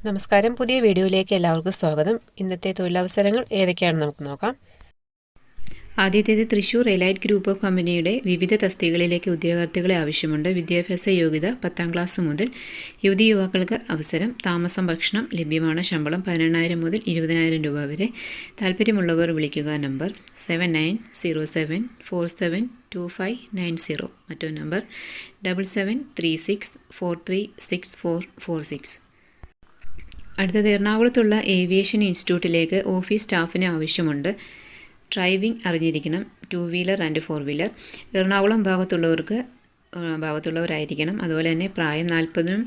നമസ്കാരം. പുതിയ വീഡിയോയിലേക്ക് എല്ലാവർക്കും സ്വാഗതം. ഇന്നത്തെ തൊഴിലവസരങ്ങൾ ഏതൊക്കെയാണെന്ന് നമുക്ക് നോക്കാം. ആദ്യത്തേത് തൃശൂർ എലൈറ്റ് ഗ്രൂപ്പ് ഓഫ് കമ്പനിയുടെ വിവിധ തസ്തികകളിലേക്ക് ഉദ്യോഗാർത്ഥികളെ ആവശ്യമുണ്ട്. വിദ്യാഭ്യാസ യോഗ്യത 10ാം ക്ലാസ് മുതൽ. യുവതി യുവാക്കൾക്ക് അവസരം. താമസം ഭക്ഷണം ലഭ്യമാണ്. ശമ്പളം 18,000 മുതൽ 20,000 രൂപ വരെ. താല്പര്യമുള്ളവർ വിളിക്കുക. നമ്പർ 7907472590. മറ്റൊരു നമ്പർ 7736436446. അടുത്തത് എറണാകുളത്തുള്ള ഏവിയേഷൻ ഇൻസ്റ്റിറ്റ്യൂട്ടിലേക്ക് ഓഫീസ് സ്റ്റാഫിന് ആവശ്യമുണ്ട്. ഡ്രൈവിംഗ് അറിഞ്ഞിരിക്കണം. 2 വീലർ ആൻഡ് 4 വീലർ. എറണാകുളം ഭാഗത്തുള്ളവരായിരിക്കണം. അതുപോലെ തന്നെ പ്രായം 40-നും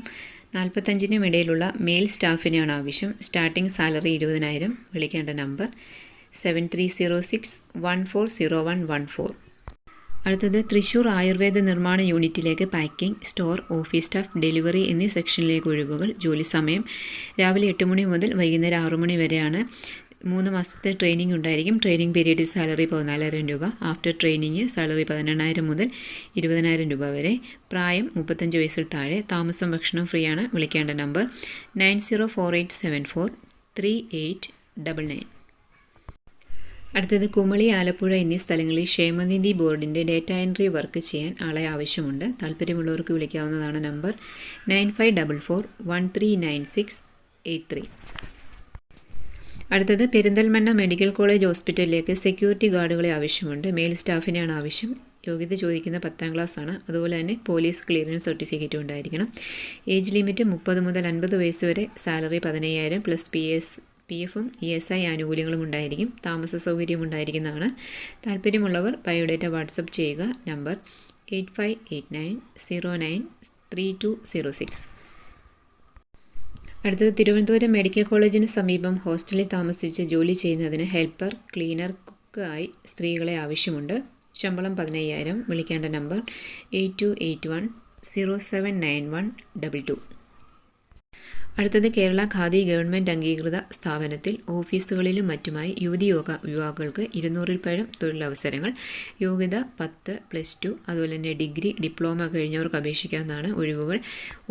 45-നും ഇടയിലുള്ള മെയിൽ സ്റ്റാഫിനെയാണ് ആവശ്യം. Starting salary 20,000. വിളിക്കേണ്ട നമ്പർ 7306140114. അടുത്തത് തൃശൂർ ആയുർവേദ നിർമ്മാണ യൂണിറ്റിലേക്ക് packing, store, office staff, delivery എന്നീ സെക്ഷനിലേക്ക് ഒഴിവുകൾ. ജോലി സമയം രാവിലെ 8 മണി മുതൽ വൈകുന്നേരം 6 മണി വരെയാണ്. 3 മാസത്തെ ട്രെയിനിങ് ഉണ്ടായിരിക്കും. ട്രെയിനിങ് പീരീഡിൽ സാലറി 14,000 രൂപ. ആഫ്റ്റർ ട്രെയിനിങ് സാലറി 18,000 മുതൽ 20,000 രൂപ വരെ. പ്രായം 35 വയസ്സിൽ താഴെ. താമസം ഭക്ഷണം ഫ്രീ ആണ്. വിളിക്കേണ്ട നമ്പർ 9048743899. അടുത്തത് കുമളി, ആലപ്പുഴ എന്നീ സ്ഥലങ്ങളിൽ ക്ഷേമനിധി ബോർഡിൻ്റെ ഡേറ്റ എൻട്രി വർക്ക് ചെയ്യാൻ ആളെ ആവശ്യമുണ്ട്. താല്പര്യമുള്ളവർക്ക് വിളിക്കാവുന്നതാണ്. നമ്പർ 9544139683. അടുത്തത് പെരിന്തൽമണ്ണ മെഡിക്കൽ കോളേജ് ഹോസ്പിറ്റലിലേക്ക് സെക്യൂരിറ്റി ഗാർഡുകളെ ആവശ്യമുണ്ട്. മെയിൽ സ്റ്റാഫിനെയാണ് ആവശ്യം. യോഗ്യത ചോദിക്കുന്ന 10ാം ക്ലാസ് ആണ്. അതുപോലെ തന്നെ പോലീസ് ക്ലിയറൻസ് സർട്ടിഫിക്കറ്റ് ഉണ്ടായിരിക്കണം. ഏജ് ലിമിറ്റ് 30 മുതൽ 50 വയസ്സ് വരെ. സാലറി 15,000 പ്ലസ് PF-ഉം ESI ആനുകൂല്യങ്ങളും ഉണ്ടായിരിക്കും. താമസ സൗകര്യം ഉണ്ടായിരിക്കുന്നതാണ്. താല്പര്യമുള്ളവർ ബയോഡേറ്റ വാട്സപ്പ് ചെയ്യുക. നമ്പർ 8589093206. അടുത്തത് തിരുവനന്തപുരം മെഡിക്കൽ കോളേജിന് സമീപം ഹോസ്റ്റലിൽ താമസിച്ച് ജോലി ചെയ്യുന്നതിന് ഹെൽപ്പർ, ക്ലീനർ, കുക്ക് ആയി സ്ത്രീകളെ ആവശ്യമുണ്ട്. ശമ്പളം 15,000. വിളിക്കേണ്ട നമ്പർ 8281079122. അടുത്തത് കേരള ഖാദി ഗവൺമെൻറ് അംഗീകൃത സ്ഥാപനത്തിൽ ഓഫീസുകളിലും മറ്റുമായി യുവതി യുവാക്കൾക്ക് 200-ൽ പരം തൊഴിലവസരങ്ങൾ. യോഗ്യത 10+2, അതുപോലെ തന്നെ ഡിഗ്രി, ഡിപ്ലോമ കഴിഞ്ഞവർക്ക് അപേക്ഷിക്കാവുന്നതാണ്. ഒഴിവുകൾ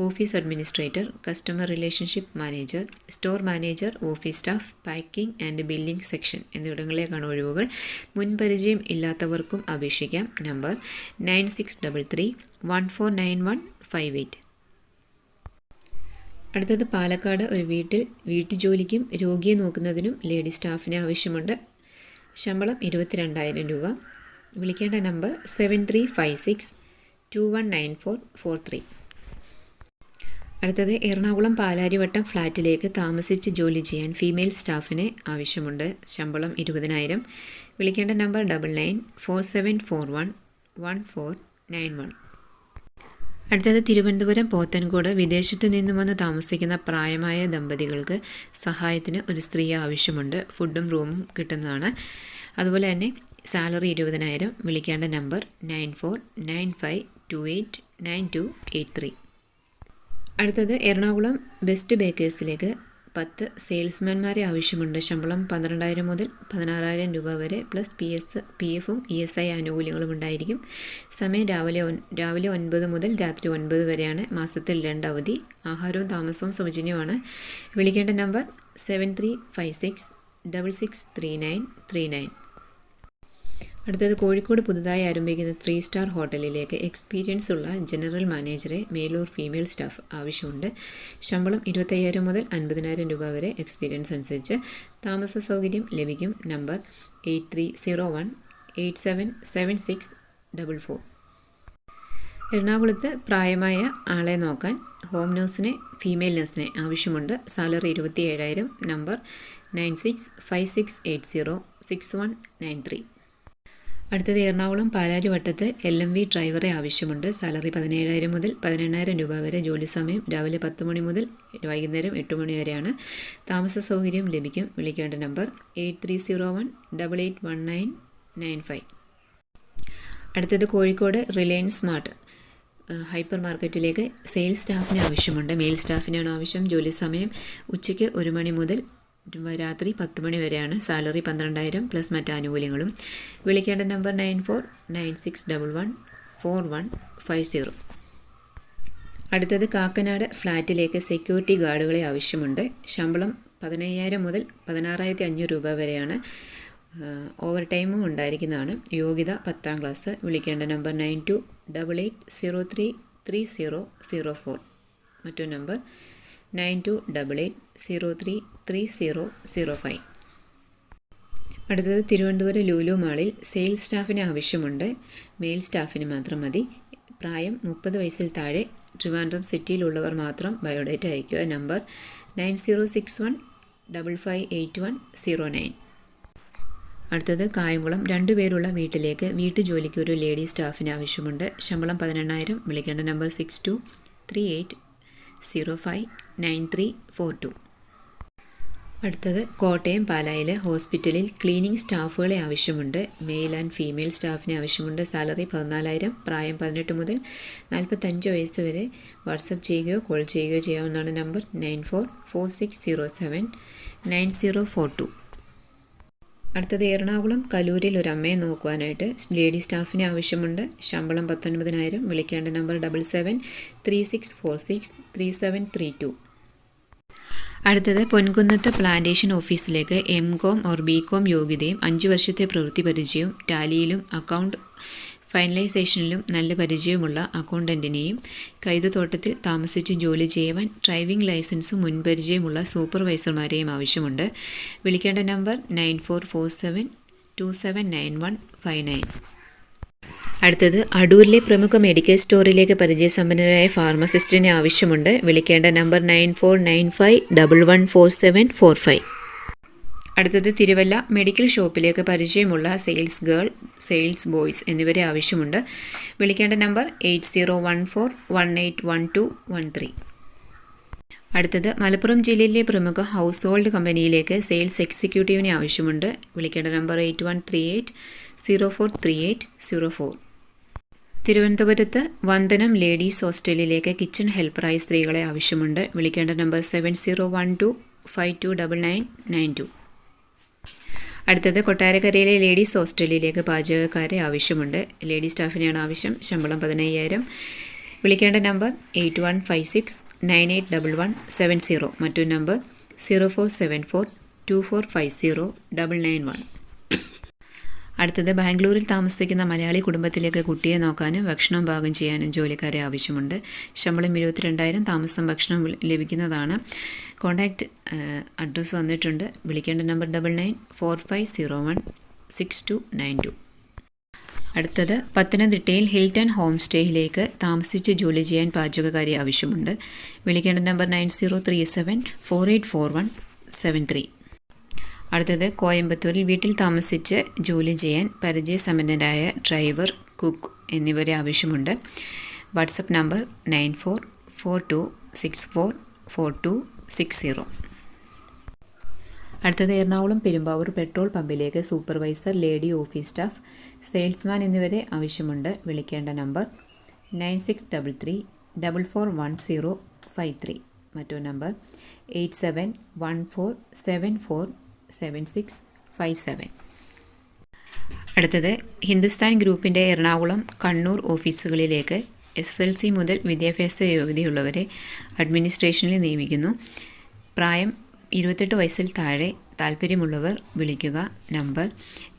office administrator, customer relationship manager, store manager, office staff, packing and billing section എന്നിവിടങ്ങളിലേക്കാണ് ഒഴിവുകൾ. മുൻപരിചയം ഇല്ലാത്തവർക്കും അപേക്ഷിക്കാം. നമ്പർ 9633149158. അടുത്തത് പാലക്കാട് ഒരു വീട്ടുജോലിക്കും രോഗിയെ നോക്കുന്നതിനും ലേഡി സ്റ്റാഫിനെ ആവശ്യമുണ്ട്. ശമ്പളം 22,000 രൂപ. വിളിക്കേണ്ട നമ്പർ 7356219443. അടുത്തത് എറണാകുളം പാലാരിവട്ടം ഫ്ലാറ്റിലേക്ക് താമസിച്ച് ജോലി ചെയ്യാൻ ഫീമെയിൽ സ്റ്റാഫിനെ ആവശ്യമുണ്ട്. ശമ്പളം 20,000. വിളിക്കേണ്ട നമ്പർ 9947411491. അടുത്തത് തിരുവനന്തപുരം പോത്തൻകോട്. വിദേശത്ത് നിന്നും വന്ന് താമസിക്കുന്ന പ്രായമായ ദമ്പതികൾക്ക് സഹായത്തിന് ഒരു സ്ത്രീ ആവശ്യമുണ്ട്. ഫുഡും റൂമും കിട്ടുന്നതാണ്. അതുപോലെ തന്നെ സാലറി 20,000. വിളിക്കേണ്ട നമ്പർ 9495289283. അടുത്തത് എറണാകുളം ബെസ്റ്റ് ബേക്കേഴ്സിലേക്ക് 10 സെയിൽസ്മാൻമാരെ ആവശ്യമുണ്ട്. ശമ്പളം 12,000 മുതൽ 16,000 രൂപ വരെ പ്ലസ് PF-ഉം ESI ആനുകൂല്യങ്ങളും ഉണ്ടായിരിക്കും. സമയം രാവിലെ 9 മുതൽ രാത്രി 9 വരെയാണ്. മാസത്തിൽ 2 അവധി. ആഹാരവും താമസവും സൗജന്യമാണ്. വിളിക്കേണ്ട നമ്പർ 7356663939. അടുത്തത് കോഴിക്കോട് പുതുതായി ആരംഭിക്കുന്ന 3 സ്റ്റാർ ഹോട്ടലിലേക്ക് എക്സ്പീരിയൻസ് ഉള്ള ജനറൽ മാനേജറെ മെയിൽ ഫീമെയിൽ സ്റ്റാഫ് ആവശ്യമുണ്ട്. ശമ്പളം 25,000 മുതൽ 50,000 രൂപ വരെ. എക്സ്പീരിയൻസ് അനുസരിച്ച് താമസ സൗകര്യം ലഭിക്കും. നമ്പർ 8301877644. എറണാകുളത്ത് പ്രായമായ ആളെ നോക്കാൻ ഫീമെയിൽ നഴ്സിനെ ആവശ്യമുണ്ട്. സാലറി 27,000. നമ്പർ 9656806193. അടുത്തത് എറണാകുളം പാലാരിവട്ടത്ത് LMV ഡ്രൈവറെ ആവശ്യമുണ്ട്. സാലറി 17,000 മുതൽ 18,000 രൂപ വരെ. ജോലി സമയം രാവിലെ 10 മണി മുതൽ വൈകുന്നേരം 8 മണി വരെയാണ്. താമസ സൗകര്യം ലഭിക്കും. വിളിക്കേണ്ട നമ്പർ 8301881995. അടുത്തത് കോഴിക്കോട് റിലയൻസ് സ്മാർട്ട് ഹൈപ്പർ മാർക്കറ്റിലേക്ക് സെയിൽസ് സ്റ്റാഫിനെ ആവശ്യമുണ്ട്. മെയിൽ സ്റ്റാഫിനാണ് ആവശ്യം. ജോലി സമയം ഉച്ചയ്ക്ക് 1 മണി മുതൽ രാത്രി 10 മണി വരെയാണ്. സാലറി 12,000 പ്ലസ് മറ്റ് ആനുകൂല്യങ്ങളും. വിളിക്കേണ്ട നമ്പർ 9496114150. അടുത്തത് കാക്കനാട് ഫ്ലാറ്റിലേക്ക് സെക്യൂരിറ്റി ഗാർഡുകളെ ആവശ്യമുണ്ട്. ശമ്പളം 15,000 മുതൽ 16,500 രൂപ വരെയാണ്. ഓവർ ടൈമും ഉണ്ടായിരിക്കുന്നതാണ്. യോഗ്യത 10ാം ക്ലാസ്. വിളിക്കേണ്ട നമ്പർ 9288033004. മറ്റൊരു നമ്പർ 9288033005. അടുത്തത് തിരുവനന്തപുരം ലുലു മാളിൽ സെയിൽസ് സ്റ്റാഫിന് ആവശ്യമുണ്ട്. മെയിൽ സ്റ്റാഫിന് മാത്രം മതി. പ്രായം 30 വയസ്സിൽ താഴെ. ട്രിവാൻഡ്രം സിറ്റിയിലുള്ളവർ മാത്രം ബയോഡേറ്റ അയയ്ക്കുക. നമ്പർ 9061558109. അടുത്തത് കായംകുളം 2 പേരുള്ള വീട്ടിലേക്ക് വീട്ടുജോലിക്ക് ഒരു ലേഡി സ്റ്റാഫിന് ആവശ്യമുണ്ട്. ശമ്പളം 18,000. വിളിക്കേണ്ട നമ്പർ 6238059342. അടുത്തത് കോട്ടയം പാലായിലെ ഹോസ്പിറ്റലിൽ ക്ലീനിങ് സ്റ്റാഫുകളെ ആവശ്യമുണ്ട്. മെയിൽ ആൻഡ് ഫീമെയിൽ സ്റ്റാഫിനെ ആവശ്യമുണ്ട്. സാലറി 14,000. പ്രായം 18 മുതൽ 45 വയസ്സ് വരെ. വാട്സപ്പ് ചെയ്യുകയോ കോൾ ചെയ്യുകയോ ചെയ്യാവുന്നതാണ്. നമ്പർ 9446079042. അടുത്തത് എറണാകുളം കലൂരിൽ ഒരു അമ്മയെ നോക്കുവാനായിട്ട് ലേഡി സ്റ്റാഫിനെ ആവശ്യമുണ്ട്. ശമ്പളം 19,000. വിളിക്കേണ്ട നമ്പർ 7736463732. അടുത്തത് പൊൻകുന്നത്ത് പ്ലാന്റേഷൻ ഓഫീസിലേക്ക് MCom ഓർ BCom യോഗ്യതയും 5 വർഷത്തെ പ്രവൃത്തി പരിചയവും ടാലിയിലും അക്കൗണ്ട് ഫൈനലൈസേഷനിലും നല്ല പരിചയമുള്ള അക്കൗണ്ടൻറ്റിനെയും കൈതത്തോട്ടത്തിൽ താമസിച്ച് ജോലി ചെയ്യുവാൻ ഡ്രൈവിംഗ് ലൈസൻസും മുൻപരിചയമുള്ള സൂപ്പർവൈസർമാരെയും ആവശ്യമുണ്ട്. വിളിക്കേണ്ട നമ്പർ 9447279159. അടുത്തത് അടൂരിലെ പ്രമുഖ മെഡിക്കൽ സ്റ്റോറിലേക്ക് പരിചയസമ്പന്നരായ ഫാർമസിസ്റ്റിനെ ആവശ്യമുണ്ട്. വിളിക്കേണ്ട നമ്പർ 9495114745. അടുത്തത് തിരുവല്ല മെഡിക്കൽ ഷോപ്പിലേക്ക് പരിചയമുള്ള സെയിൽസ് ഗേൾ, സെയിൽസ് ബോയ്സ് എന്നിവരെ ആവശ്യമുണ്ട്. വിളിക്കേണ്ട നമ്പർ 8014181213. അടുത്തത് മലപ്പുറം ജില്ലയിലെ പ്രമുഖ ഹൗസ് ഹോൾഡ് കമ്പനിയിലേക്ക് സെയിൽസ് എക്സിക്യൂട്ടീവിനെ ആവശ്യമുണ്ട്. വിളിക്കേണ്ട നമ്പർ 8138043804. തിരുവനന്തപുരത്ത് വന്ദനം ലേഡീസ് ഹോസ്റ്റലിലേക്ക് കിച്ചൺ ഹെൽപ്പറായി സ്ത്രീകളെ ആവശ്യമുണ്ട്. വിളിക്കേണ്ട നമ്പർ 7012529992. അടുത്തത് കൊട്ടാരക്കരയിലെ ലേഡീസ് ഹോസ്റ്റലിലേക്ക് പാചകക്കാരെ ആവശ്യമുണ്ട്. ലേഡീസ് സ്റ്റാഫിനെയാണ് ആവശ്യം. ശമ്പളം 15,000. വിളിക്കേണ്ട നമ്പർ 8156981170. മറ്റൊരു നമ്പർ 0474245091. അടുത്തത് ബാംഗ്ലൂരിൽ താമസിക്കുന്ന മലയാളി കുടുംബത്തിലേക്ക് കുട്ടിയെ നോക്കാനും ഭക്ഷണം പാകം ചെയ്യാനും ജോലിക്കാരെ ആവശ്യമുണ്ട്. ശമ്പളം 22,000. താമസം ഭക്ഷണം ലഭിക്കുന്നതാണ്. കോൺടാക്റ്റ് അഡ്രസ്സ് വന്നിട്ടുണ്ട്. വിളിക്കേണ്ട നമ്പർ 9945016292. അടുത്തത് പത്തനംതിട്ടയിൽ ഹിൽട്ടൺ ഹോം സ്റ്റേയിലേക്ക് താമസിച്ച് ജോലി ചെയ്യാൻ പാചകക്കാരി ആവശ്യമുണ്ട്. വിളിക്കേണ്ട നമ്പർ 9037484173. അടുത്തത് കോയമ്പത്തൂരിൽ വീട്ടിൽ താമസിച്ച് ജോലി ചെയ്യാൻ പരിചയസമ്പന്നരായ ഡ്രൈവർ, കുക്ക് എന്നിവരെ ആവശ്യമുണ്ട്. WhatsApp number 9442644260. അടുത്തത് എറണാകുളം പെരുമ്പാവൂർ പെട്രോൾ പമ്പിലേക്ക് supervisor, lady office staff, salesman എന്നിവരെ ആവശ്യമുണ്ട്. വിളിക്കേണ്ട നമ്പർ 9633441053. മറ്റൊരു നമ്പർ 8714747657. അടുത്തത് ഹിന്ദുസ്ഥാൻ ഗ്രൂപ്പിൻ്റെ എറണാകുളം, കണ്ണൂർ ഓഫീസുകളിലേക്ക് SSLC മുതൽ വിദ്യാഭ്യാസ യോഗ്യതയുള്ളവരെ അഡ്മിനിസ്ട്രേഷനിൽ നിയമിക്കുന്നു. പ്രായം 28 വയസ്സിൽ താഴെ. താല്പര്യമുള്ളവർ വിളിക്കുക. നമ്പർ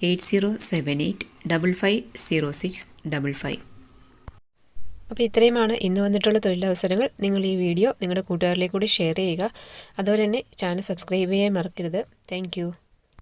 8078550655. അപ്പോൾ ഇത്രയുമാണ് ഇന്ന് വന്നിട്ടുള്ള തൊഴിലവസരങ്ങൾ. നിങ്ങൾ ഈ വീഡിയോ നിങ്ങളുടെ കൂട്ടുകാരിലേക്ക് കൂടി ഷെയർ ചെയ്യുക. അതുപോലെ തന്നെ ചാനൽ സബ്സ്ക്രൈബ് ചെയ്യാൻ മറക്കരുത്. താങ്ക്